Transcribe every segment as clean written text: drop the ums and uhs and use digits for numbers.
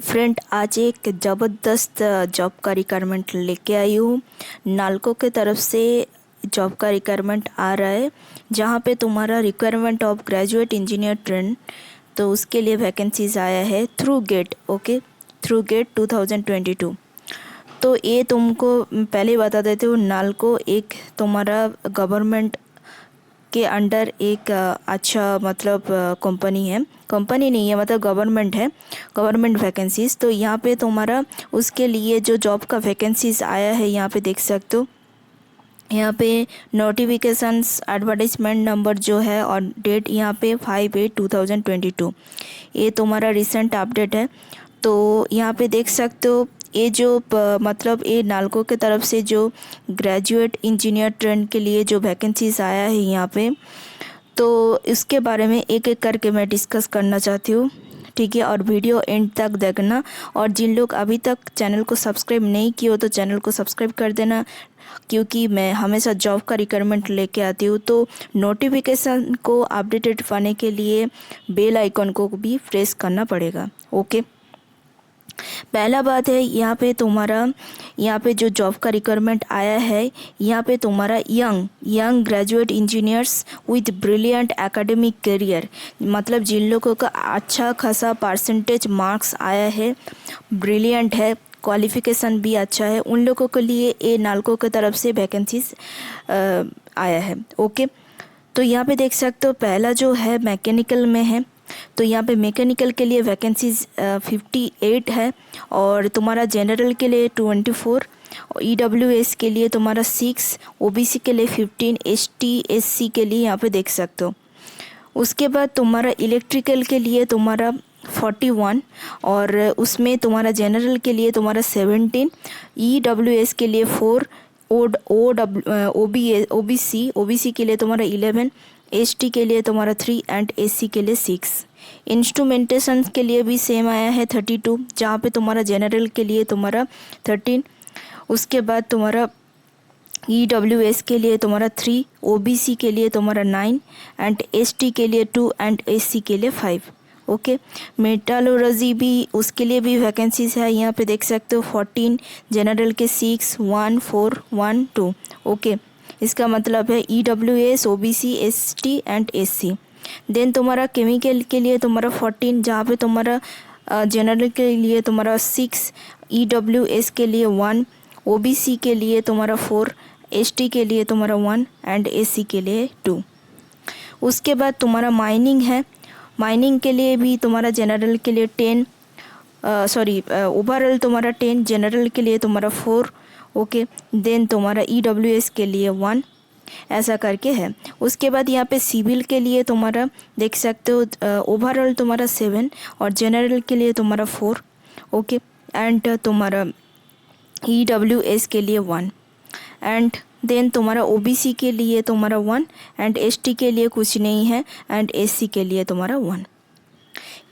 Friend, आज एक ज़बरदस्त जॉब का रिक्वायरमेंट लेके आई हूँ। नालको के तरफ से जॉब का रिक्वायरमेंट आ रहा है, जहाँ पे तुम्हारा requirement of graduate engineer trainee, तो उसके लिए वैकेंसीज आया है through GATE. Okay, through GATE 2022। तो ये तुमको पहले ही बता देते हो, नालको एक तुम्हारा गवर्नमेंट के अंडर एक अच्छा मतलब कंपनी है। कंपनी नहीं है, मतलब गवर्नमेंट है, गवर्नमेंट वैकेंसीज। तो यहाँ पे तुम्हारा उसके लिए जो जॉब का वैकेंसीज आया है, यहाँ पे देख सकते हो। यहाँ पे नोटिफिकेशंस एडवर्टाइजमेंट नंबर जो है और डेट यहाँ पे 5/8/2022, ये तुम्हारा रिसेंट अपडेट है। तो यहाँ पे देख सकते हो, ये जो मतलब ये नालको के तरफ से जो ग्रेजुएट इंजीनियर ट्रेन के लिए जो वैकेंसीज आया है यहाँ पे, तो इसके बारे में एक एक करके मैं डिस्कस करना चाहती हूँ, ठीक है। और वीडियो एंड तक देखना। और जिन लोग अभी तक चैनल को सब्सक्राइब नहीं किए हो तो चैनल को सब्सक्राइब कर देना, क्योंकि मैं हमेशा जॉब का रिक्वायरमेंट लेके आती हूँ। तो नोटिफिकेशन को अपडेटेड पाने के लिए बेल आइकन को भी प्रेस करना पड़ेगा। ओके, पहला बात है यहाँ पे जो जॉब का रिक्वायरमेंट आया है, यहाँ पे तुम्हारा young graduate engineers with brilliant academic career, मतलब जिन लोगों का अच्छा खासा परसेंटेज मार्क्स आया है, ब्रिलियंट है, क्वालिफिकेशन भी अच्छा है, उन लोगों के लिए ये नालको की तरफ से वैकेंसीज आया है। ओके, तो यहाँ पे देख सकते हो, पहला जो है मैकेनिकल में है। तो यहाँ पे मैकेनिकल के लिए वैकेंसीज 58 है, और तुम्हारा जनरल के लिए 24, EWS के लिए तुम्हारा 6, OBC के लिए 15, ST SC के लिए यहाँ पे देख सकते हो। उसके बाद तुम्हारा इलेक्ट्रिकल के लिए तुम्हारा 41, और उसमें तुम्हारा जनरल के लिए तुम्हारा 17, EWS के लिए 4, OBC के लिए तुम्हारा 11, ST के लिए तुम्हारा 3 एंड SC के लिए 6। इंस्ट्रूमेंटेशन के लिए भी सेम आया है 32, जहाँ पे तुम्हारा जनरल के लिए तुम्हारा 13, उसके बाद तुम्हारा EWS के लिए तुम्हारा 3, OBC के लिए तुम्हारा 9 एंड ST के लिए 2 एंड SC के लिए 5। ओके, मेटालर्जी भी, उसके लिए भी वैकेंसीज है, यहाँ पे देख सकते हो 14, जनरल के 6, 1, 4, 1, 2। ओके, इसका मतलब है EWS, OBC, ST and SC। Then तुम्हारा केमिकल के लिए तुम्हारा 14, जहाँ पे तुम्हारा जनरल के लिए तुम्हारा 6, EWS के लिए 1, OBC के लिए तुम्हारा 4, ST के लिए तुम्हारा 1 एंड SC के लिए 2। उसके बाद तुम्हारा माइनिंग है। माइनिंग के लिए भी तुम्हारा जनरल के लिए 10, ओवरऑल तुम्हारा 10, जनरल के लिए तुम्हारा 4। ओके, देन तुम्हारा EWS के लिए 1, ऐसा करके है। उसके बाद यहाँ पे सिविल के लिए तुम्हारा देख सकते हो, ओवरऑल तुम्हारा 7 और जनरल के लिए तुम्हारा 4। ओके, एंड तुम्हारा EWS के लिए 1, एंड देन तुम्हारा OBC के लिए तुम्हारा 1 एंड ST के लिए कुछ नहीं है, एंड SC के लिए तुम्हारा 1।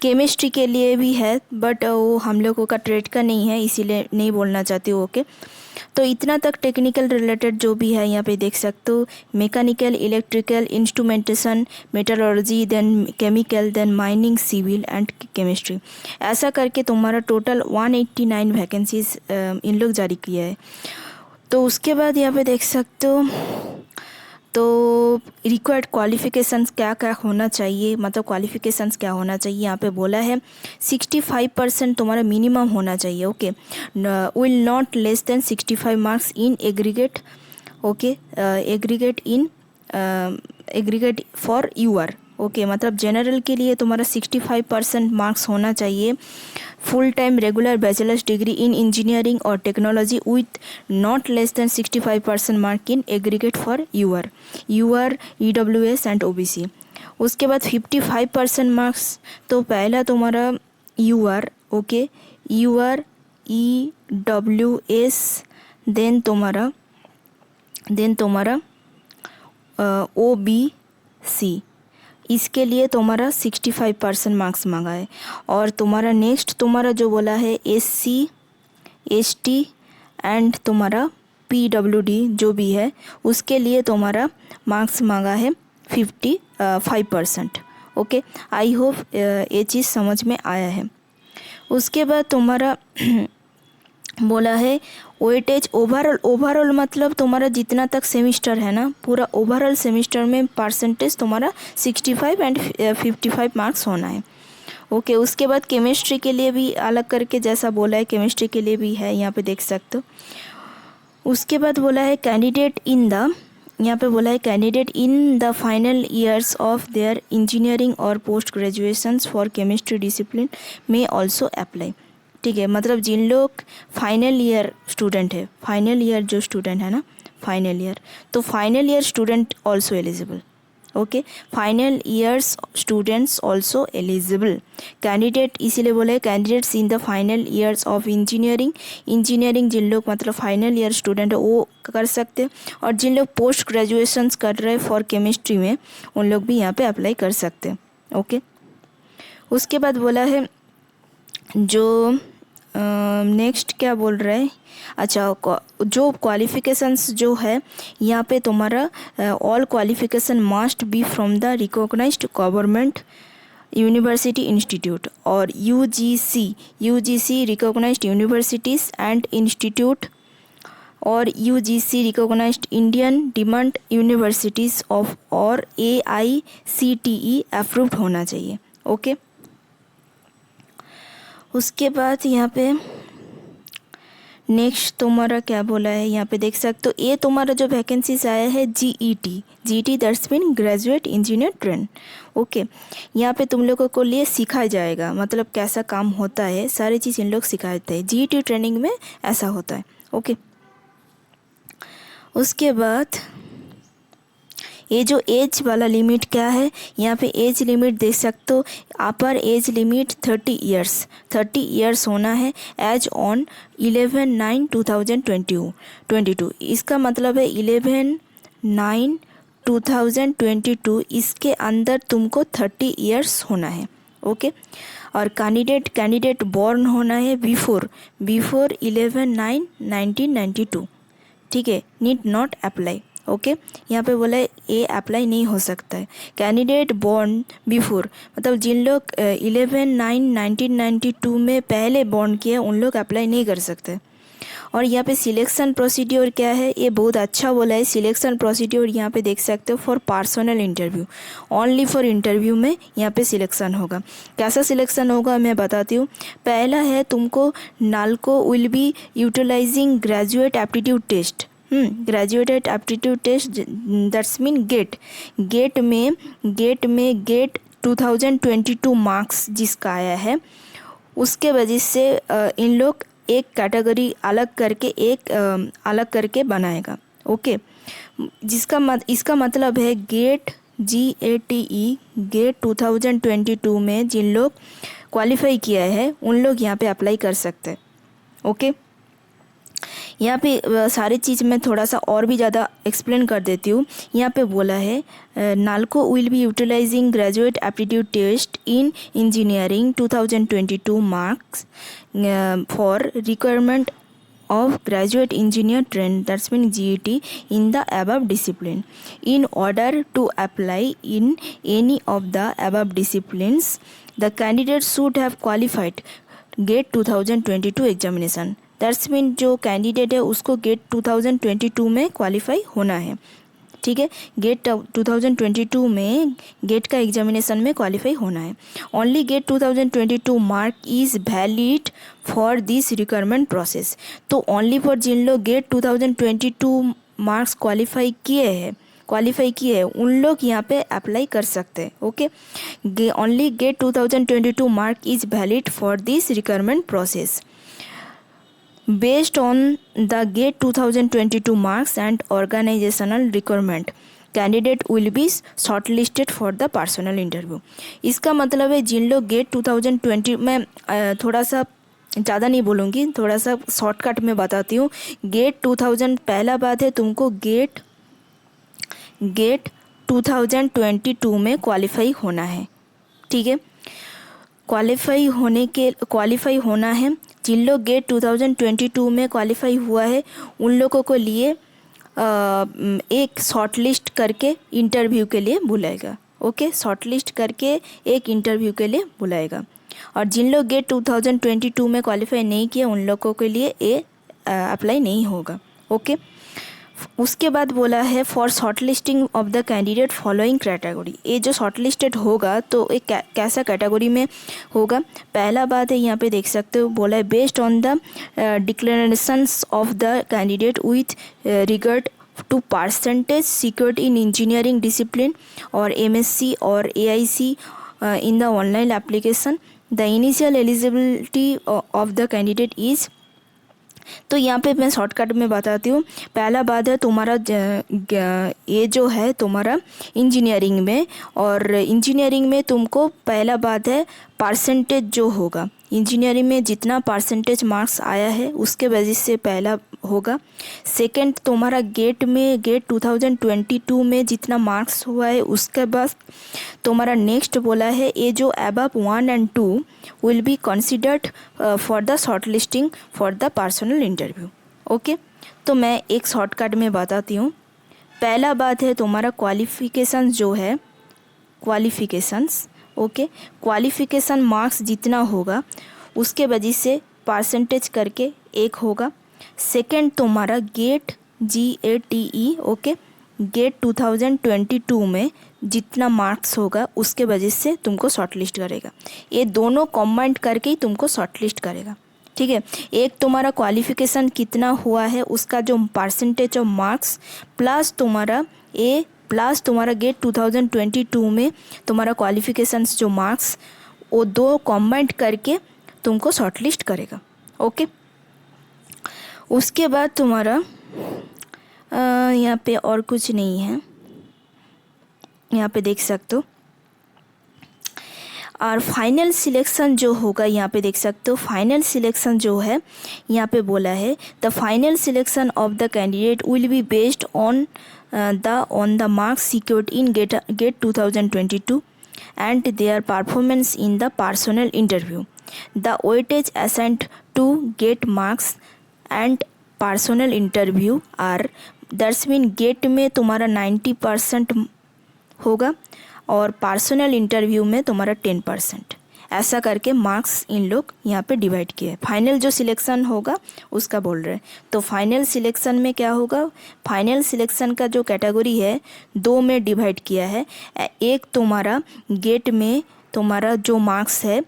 केमिस्ट्री के लिए भी है, बट वो हम लोगों का ट्रेड का नहीं है, इसीलिए नहीं बोलना चाहती हूँ। ओके, तो इतना तक टेक्निकल रिलेटेड जो भी है यहाँ पे देख सकते हो, mechanical, electrical, instrumentation, metallurgy, then chemical, then mining, civil and chemistry, ऐसा करके तुम्हारा टोटल 189 वैकेंसीज इन लोग जारी किया है। तो उसके बाद यहाँ पे देख सकते हो, तो रिक्वायर्ड क्वालिफ़िकेशंस क्या क्या होना चाहिए, मतलब क्वालिफ़िकेशंस क्या होना चाहिए, यहाँ पे बोला है 65% तुम्हारा मिनिमम होना चाहिए। Okay, will not less than 65 marks in aggregate. Okay, aggregate for UR. Okay, मतलब जनरल के लिए तुम्हारा 65% मार्क्स होना चाहिए। Full time regular bachelor's degree in engineering और technology with not less than 65% mark in aggregate for UR, EWS and OBC। उसके बाद 55% marks, तो पहला तुम्हारा UR, okay, UR, EWS, then तुम्हारा OBC, इसके लिए तुम्हारा 65% मार्क्स मांगा है। और तुम्हारा नेक्स्ट तुम्हारा जो बोला है SC, ST एंड तुम्हारा PWD जो भी है, उसके लिए तुम्हारा मार्क्स मांगा है 55%। ओके, आई होप ये चीज़ समझ में आया है। उसके बाद तुम्हारा बोला है वेटेज ओवरऑल मतलब तुम्हारा जितना तक सेमिस्टर है ना, पूरा ओवरऑल सेमिस्टर में परसेंटेज तुम्हारा 65 एंड 55 मार्क्स होना है। ओके, उसके बाद केमिस्ट्री के लिए भी अलग करके जैसा बोला है, केमिस्ट्री के लिए भी है, यहाँ पे देख सकते हो। उसके बाद बोला है कैंडिडेट इन द, यहाँ पे बोला है candidate in the final years of their engineering और post graduations for chemistry discipline में ऑल्सो अप्लाई। ठीक है, मतलब जिन लोग फाइनल ईयर स्टूडेंट है, फाइनल ईयर जो स्टूडेंट है ना, फाइनल ईयर, तो final year student also eligible. Okay, final years students also eligible. Candidate इसीलिए बोला है candidates in the final years of engineering जिन लोग मतलब फाइनल ईयर स्टूडेंट है वो कर सकते हैं, और जिन लोग पोस्ट ग्रेजुएशंस कर रहे हैं फॉर केमिस्ट्री में उन लोग भी यहाँ पे अप्लाई कर सकते हैं। ओके, उसके बाद बोला है जो नेक्स्ट क्या बोल रहा है, अच्छा जो क्वालिफ़िकेशंस जो है यहाँ पे तुम्हारा all qualification must be from the recognised government university institute और UGC recognised universities and institute और UGC recognised Indian deemed universities of और AICTE अप्रूव्ड होना चाहिए। ओके, उसके बाद यहाँ पे नेक्स्ट तुम्हारा क्या बोला है, यहाँ पे देख सकते हो। ये तुम्हारा जो वैकेंसीज आया है GET that's mean graduate engineer train. Okay, यहाँ पे तुम लोगों को लिए सिखाया जाएगा, मतलब कैसा काम होता है, सारी चीज़ इन लोग सिखाते हैं। GET ट्रेनिंग में ऐसा होता है। ओके, उसके बाद ये जो एज वाला लिमिट क्या है, यहाँ पे एज लिमिट देख सकते हो। अपर एज लिमिट 30 ईयर्स होना है एज ऑन 11/9/2022। इसका मतलब है 11/9/2022 इसके अंदर तुमको 30 ईयर्स होना है। ओके, और कैंडिडेट बॉर्न होना है बिफोर 11/9/1992। ठीक है, नीड नॉट अप्लाई। ओके, यहाँ पे बोला है ये अप्लाई नहीं हो सकता है। कैंडिडेट बॉर्न बिफोर मतलब जिन लोग 11/9/1992 में पहले बॉर्न किए उन लोग अप्लाई नहीं कर सकते। और यहाँ पे सिलेक्शन प्रोसीड्योर क्या है, ये बहुत अच्छा बोला है। सिलेक्शन प्रोसीड्योर यहाँ पे देख सकते हो for personal interview, only for interview में यहाँ पे सिलेक्शन होगा। कैसा सिलेक्शन होगा मैं बताती हूँ। पहला है तुमको NALCO will be utilising graduate aptitude test, graduated aptitude test that's mean GATE में 2022 मार्क्स जिसका आया है उसके वजह से इन लोग एक कैटेगरी अलग करके बनाएगा। ओके, इसका मतलब है GATE गेट 2022 में जिन लोग क्वालिफाई किया है उन लोग यहाँ पे अप्लाई कर सकते हैं। ओके, यहाँ पे सारी चीज़ मैं थोड़ा सा और भी ज़्यादा एक्सप्लेन कर देती हूँ। यहाँ पे बोला है NALCO will be utilising graduate aptitude test in engineering 2022 marks for requirement of graduate engineer trained that's mean GET in the above discipline. In order to apply in any of the above disciplines, the candidate should have qualified GATE 2022 examination. That's mean जो candidate है उसको GATE 2022 में qualify होना है। ठीक है, GATE 2022 में GATE का एग्जामिनेशन में क्वालिफाई होना है। Only GATE 2022 mark is valid for this requirement process. तो ओनली फॉर जिन लोग GATE 2022 मार्क्स क्वालिफाई किए हैं उन लोग यहाँ पे अप्लाई कर सकते हैं। Okay, only GATE 2022 mark is valid for this requirement process. Based on the GATE 2022 marks and organizational requirement, candidate will be shortlisted for the personal interview। इसका मतलब है जिन लोग GATE 2020 में थोड़ा सा ज़्यादा नहीं बोलूँगी, थोड़ा सा शॉर्टकट में बताती हूँ। GATE 2000 पहला बात है तुमको GATE 2022 में क्वालिफाई होना है। ठीक है, क्वालिफाई होना है। जिन लोग GATE 2022 में क्वालिफाई हुआ है उन लोगों को लिए एक शॉर्टलिस्ट करके इंटरव्यू के लिए बुलाएगा। ओके, शॉर्टलिस्ट करके एक इंटरव्यू के लिए बुलाएगा। और जिन लोग गेट 2022 में क्वालिफाई नहीं किए उन लोगों के लिए ये अप्लाई नहीं होगा। ओके, उसके बाद बोला है for short listing of the candidate following category. ये जो शॉर्ट लिस्टेड होगा तो एक कैसा कैटेगरी में होगा। पहला बात है यहाँ पे देख सकते हो, बोला है based on the declarations of the candidate with regard to percentage secured in engineering discipline और MSc और AIC in the online application, the initial eligibility of the candidate is। तो यहाँ पे मैं शॉर्टकट में बताती हूँ। पहला बात है तुम्हारा ये जो है तुम्हारा इंजीनियरिंग में, और इंजीनियरिंग में तुमको पहला बात है परसेंटेज जो होगा, इंजीनियरिंग में जितना परसेंटेज मार्क्स आया है उसके वजह से पहला होगा। सेकंड तुम्हारा गेट 2022 में जितना मार्क्स हुआ है उसके बाद तुम्हारा नेक्स्ट बोला है ये जो above 1 and 2 will be considered for the short listing for the personal interview. Okay, तो मैं एक शॉर्टकट में बताती हूँ। पहला बात है तुम्हारा क्वालिफिकेशन जो है, क्वालिफिकेशंस, ओके, क्वालिफिकेशन मार्क्स जितना होगा उसके वजह से परसेंटेज करके एक होगा। सेकंड तुम्हारा गेट GATE, ओके, गेट 2022 में जितना मार्क्स होगा उसके वजह से तुमको शॉर्ट लिस्ट करेगा। ये दोनों कॉम्बाइंड करके ही तुमको शॉर्ट लिस्ट करेगा। ठीक है, एक तुम्हारा क्वालिफिकेशन कितना हुआ है उसका जो परसेंटेज ऑफ मार्क्स प्लस तुम्हारा गेट 2022 में तुम्हारा क्वालिफिकेशंस जो मार्क्स, वो दो कॉम्बाइंड करके तुमको शॉर्ट लिस्ट करेगा। ओके, उसके बाद तुम्हारा यहाँ पे और कुछ नहीं है, यहाँ पे देख सकते हो। और फाइनल सिलेक्शन जो होगा यहाँ पे देख सकते हो, फाइनल सिलेक्शन जो है यहाँ पे बोला है the final selection of the candidate will be based on the marks secured in GATE 2022 and their performance in the personal interview. The weightage assigned to get marks and personal interview are, that's mean GATE में तुम्हारा 90% होगा और personal interview में तुम्हारा 10%, ऐसा करके marks in लोग यहाँ पे डिवाइड किए। फाइनल जो सिलेक्शन होगा उसका बोल रहे हैं। तो फाइनल सिलेक्शन में क्या होगा, फाइनल सिलेक्शन का जो कैटेगरी है दो में डिवाइड किया है। एक तुम्हारा गेट में तुम्हारा जो मार्क्स है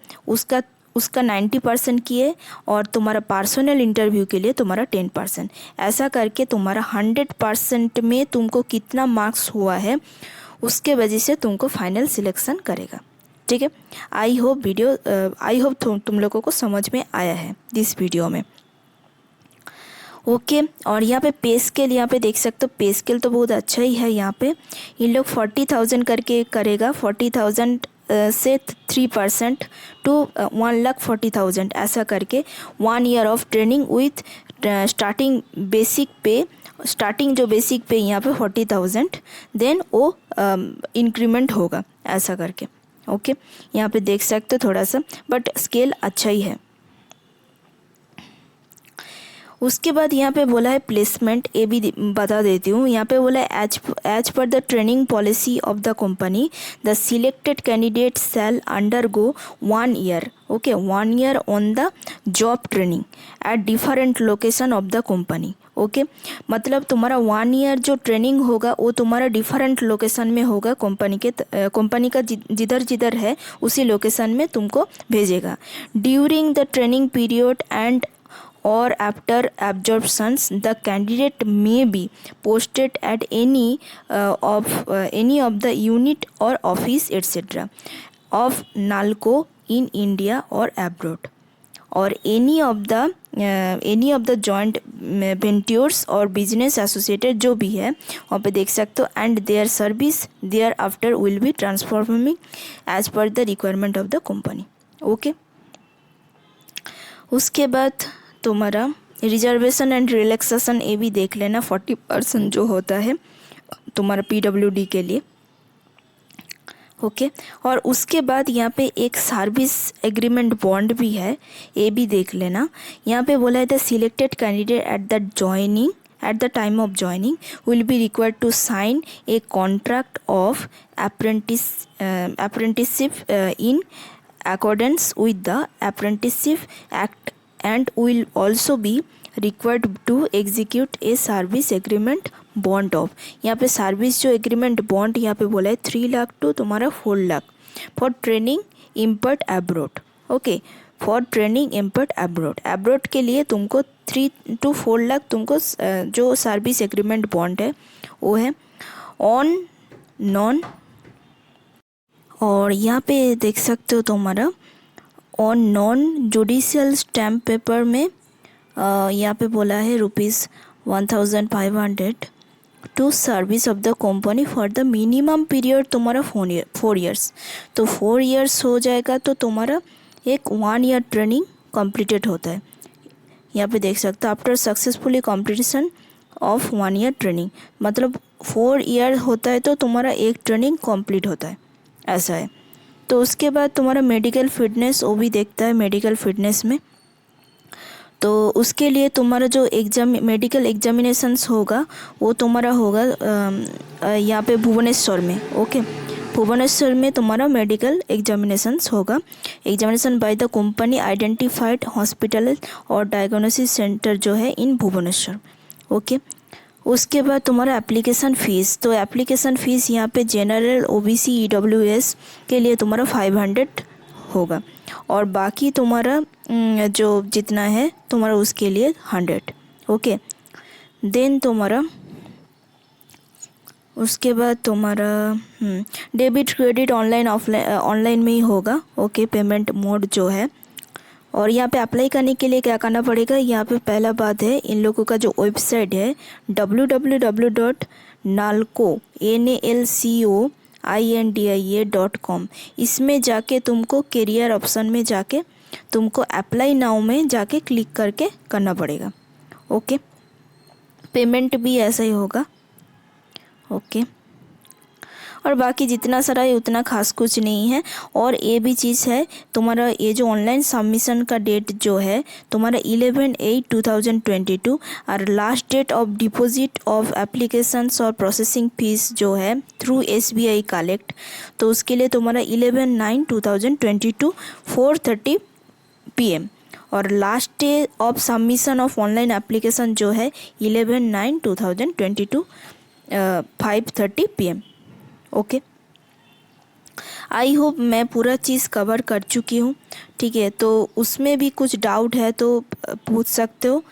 उसका 90% किए और तुम्हारा पर्सनल इंटरव्यू के लिए तुम्हारा 10%, ऐसा करके तुम्हारा 100% में तुमको कितना मार्क्स हुआ है उसके वजह से तुमको फाइनल सिलेक्शन करेगा। ठीक है, आई होप तुम लोगों को समझ में आया है दिस वीडियो में। ओके, और यहाँ पे पे स्केल यहाँ पे देख सकते हो, पे स्केल तो बहुत अच्छा ही है। यहाँ पे इन लोग 40,000 करके करेगा, 40,000 से 3% टू 1,40,000 ऐसा करके 1 year of training with starting basic पे, स्टार्टिंग जो बेसिक पे यहाँ पे 40,000, देन वो इंक्रीमेंट होगा ऐसा करके। ओके, यहाँ पे देख सकते हो थोड़ा सा, बट स्केल अच्छा ही है। उसके बाद यहाँ पे बोला है प्लेसमेंट, ये भी बता देती हूँ। यहाँ पे बोला है as per the training policy of the company the selected candidate shall undergo 1 year, okay, 1 year on the job training at different location of the company. Okay, मतलब तुम्हारा 1 ईयर जो ट्रेनिंग होगा वो तुम्हारा डिफरेंट लोकेशन में होगा, company का जिधर जिधर है उसी लोकेशन में तुमको भेजेगा। During the training period and or after absorptions the candidate may be posted at any of the unit or office etc of NALCO in India or abroad, or any of the joint ventures or business associated जो भी है वहाँ पे देख सकते हो, and their service thereafter will be transforming as per the requirement of the company। Okay, उसके बाद तुम्हारा रिजर्वेशन एंड रिलैक्सेशन ये भी देख लेना, 40% जो होता है तुम्हारा PWD के लिए। ओके, और उसके बाद यहाँ पे एक सर्विस एग्रीमेंट बॉन्ड भी है, ये भी देख लेना। यहाँ पे बोला है the selected candidate at the time of joining will be required to sign a contract of apprenticeship in accordance with the Apprenticeship Act and will also be required to execute a service agreement bond of, यहाँ पे service जो agreement bond यहाँ पे बोला है 3 lakh to तुम्हारा 4 lakh for training import abroad. Okay, for training import abroad, abroad के लिए तुमको 3 to 4 लाख तुमको जो सर्विस एग्रीमेंट बॉन्ड है वो है ऑन नॉन। और यहाँ पे देख सकते हो तुम्हारा on non judicial stamp paper में यहाँ पे बोला है ₹1500 to service of the company for the minimum period तुम्हारा 4 years। तो 4 years हो जाएगा तो तुम्हारा एक 1 year ट्रेनिंग कंप्लीटेड होता है। यहाँ पे देख सकते हो after successfully competition of 1 year training, मतलब 4 year होता है तो तुम्हारा एक ट्रेनिंग कंप्लीट होता है, ऐसा है। तो उसके बाद तुम्हारा मेडिकल फिटनेस वो भी देखता है मेडिकल फिटनेस में। तो उसके लिए तुम्हारा जो मेडिकल एग्जामिनेशंस होगा वो तुम्हारा होगा यहाँ पे भुवनेश्वर में। ओके, भुवनेश्वर में तुम्हारा मेडिकल एग्जामिनेशंस होगा, examination by the company identified hospital और डायग्नोसिस सेंटर जो है इन भुवनेश्वर। ओके, उसके बाद तुम्हारा एप्लीकेशन फ़ीस, तो एप्लीकेशन फ़ीस यहाँ पे जनरल OBC EWS के लिए तुम्हारा 500 होगा और बाकी तुम्हारा जो जितना है तुम्हारा उसके लिए 100। ओके, देन तुम्हारा उसके बाद तुम्हारा डेबिट क्रेडिट ऑनलाइन में ही होगा। ओके, पेमेंट मोड जो है। और यहाँ पे अप्लाई करने के लिए क्या करना पड़ेगा, यहाँ पे पहला बात है इन लोगों का जो वेबसाइट है www.nalcoindia.com, इसमें जाके तुमको करियर ऑप्शन में जाके तुमको अप्लाई नाउ में जाके क्लिक करके करना पड़ेगा। ओके, पेमेंट भी ऐसा ही होगा। ओके, और बाकी जितना सारा है उतना खास कुछ नहीं है। और ये भी चीज़ है तुम्हारा ये जो ऑनलाइन सबमिशन का डेट जो है तुम्हारा 11/8/2022 और last date of deposit of applications और प्रोसेसिंग फीस जो है थ्रू SBI कलेक्ट, तो उसके लिए तुम्हारा 11/9/2022 4:30 PM और last day of submission of online application जो है 11/9/2022 5:30 PM। ओके, आई होप मैं पूरा चीज़ कवर कर चुकी हूँ। ठीक है, तो उसमें भी कुछ डाउट है तो पूछ सकते हो।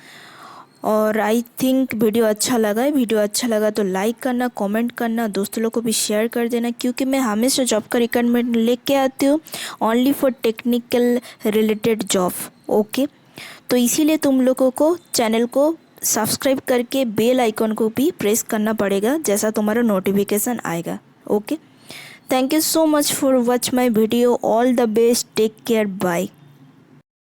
और आई थिंक वीडियो अच्छा लगा है। वीडियो अच्छा लगा तो लाइक करना, कमेंट करना, दोस्तों लोगों को भी शेयर कर देना, क्योंकि मैं हमेशा जॉब का रिक्वायरमेंट लेके आती हूँ only for technical related job. Okay, तो इसीलिए तुम लोगों को चैनल को सब्सक्राइब करके बेल आइकन को भी प्रेस करना पड़ेगा, जैसा तुम्हारा नोटिफिकेशन आएगा। Okay, thank you so much for watch my video. All the best, take care, bye.